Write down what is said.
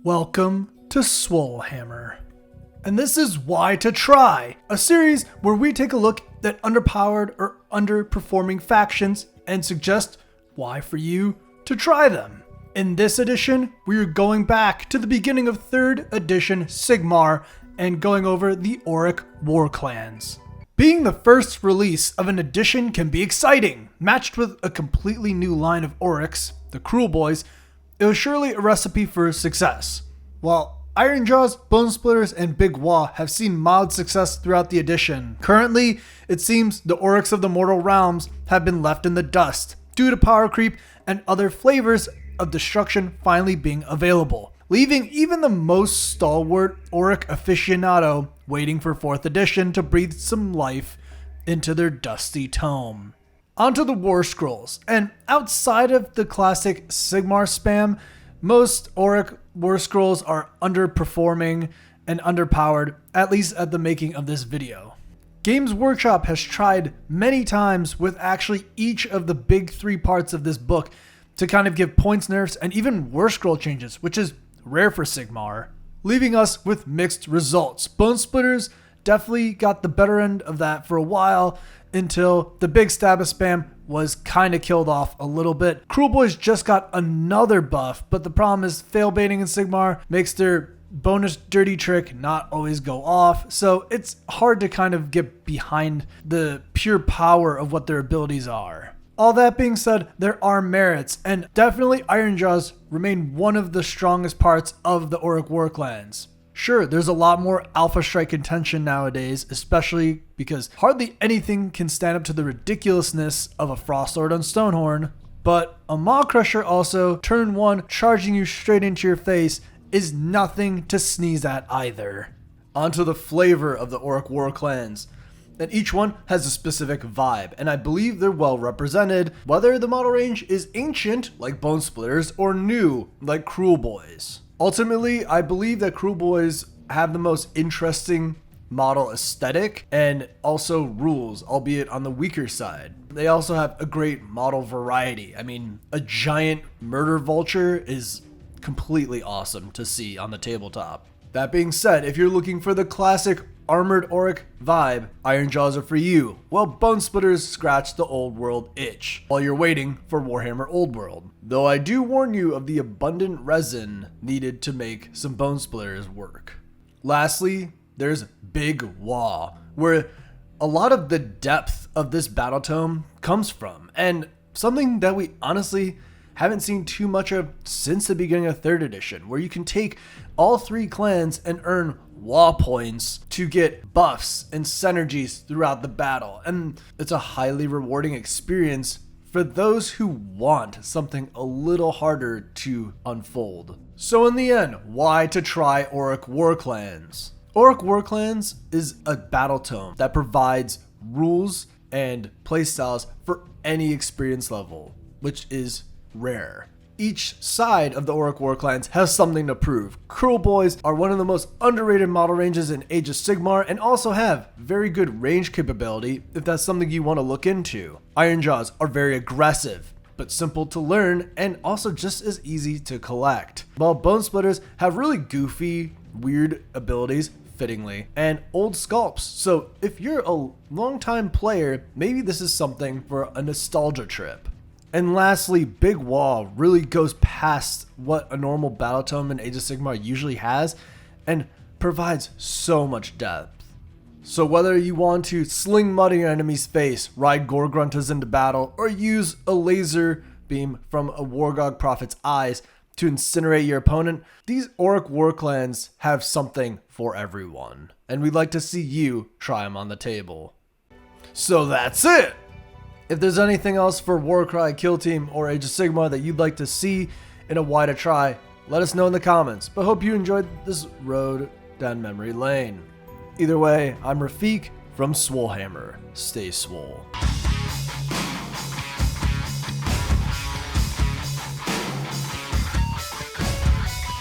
Welcome to Swolehammer. And this is Why to Try, a series where we take a look at underpowered or underperforming factions and suggest why for you to try them. In this edition, we are going back to the beginning of 3rd edition Sigmar and going over the Orruk Warclans. Being the first release of an edition can be exciting. Matched with a completely new line of Orruks, the Cruel Boys, it was surely a recipe for success. While Ironjawz, Bonesplitters, and Big Wa have seen mild success throughout the edition, currently it seems the Orruks of the Mortal Realms have been left in the dust due to power creep and other flavors of destruction finally being available, leaving even the most stalwart Orruk aficionado waiting for 4th edition to breathe some life into their dusty tome. Onto the Warscrolls, and outside of the classic Sigmar spam, most Orruk Warscrolls are underperforming and underpowered, at least at the making of this video. Games Workshop has tried many times with actually each of the big 3 parts of this book to kind of give points nerfs and even Warscroll changes, which is rare for Sigmar, leaving us with mixed results. Bonesplitters definitely got the better end of that for a while, until the big stab of spam was kind of killed off a little bit. Cruel Boys just got another buff, but the problem is fail baiting in Sigmar makes their bonus dirty trick not always go off, so it's hard to kind of get behind the pure power of what their abilities are. All that being said, there are merits, and definitely Ironjawz remain one of the strongest parts of the Orruk Warclans. Sure, there's a lot more Alpha Strike contention nowadays, especially because hardly anything can stand up to the ridiculousness of a Frostlord on Stonehorn, but a Maw Crusher also, turn 1, charging you straight into your face, is nothing to sneeze at either. Onto the flavor of the Orruk Warclans, and each one has a specific vibe, and I believe they're well represented, whether the model range is ancient, like Bonesplitters, or new, like Cruel Boys. Ultimately, I believe that Cruel Boys have the most interesting model aesthetic and also rules, albeit on the weaker side. They also have a great model variety. I mean, a giant murder vulture is completely awesome to see on the tabletop. That being said, if you're looking for the classic armored Orruk vibe, Ironjawz are for you, while Bonesplitters scratch the old world itch while you're waiting for Warhammer Old World. Though I do warn you of the abundant resin needed to make some Bonesplitters work. Lastly, there's Big Wa, where a lot of the depth of this battle tome comes from, and something that we honestly haven't seen too much of since the beginning of 3rd edition, where you can take all 3 clans and earn Wa points to get buffs and synergies throughout the battle, and it's a highly rewarding experience for those who want something a little harder to unfold. So in the end, why to try Orruk Warclans? Orruk Warclans is a battle tome that provides rules and playstyles for any experience level, which is rare. Each side of the Orruk Warclans has something to prove. Cruel Boys are one of the most underrated model ranges in Age of Sigmar and also have very good range capability if that's something you want to look into. Ironjawz are very aggressive, but simple to learn and also just as easy to collect. While Bonesplitters have really goofy, weird abilities, fittingly, and old sculpts. So if you're a longtime player, maybe this is something for a nostalgia trip. And lastly, Big Wa really goes past what a normal battle tome in Age of Sigmar usually has and provides so much depth. So whether you want to sling mud in your enemy's face, ride Gorgruntas into battle, or use a laser beam from a Wargog Prophet's eyes to incinerate your opponent, these Orruk Warclans have something for everyone. And we'd like to see you try them on the table. So that's it! If there's anything else for Warcry, Kill Team, or Age of Sigmar that you'd like to see in a Why to Try, let us know in the comments. But hope you enjoyed this road down memory lane. Either way, I'm Rafiq from Swolehammer. Stay swole.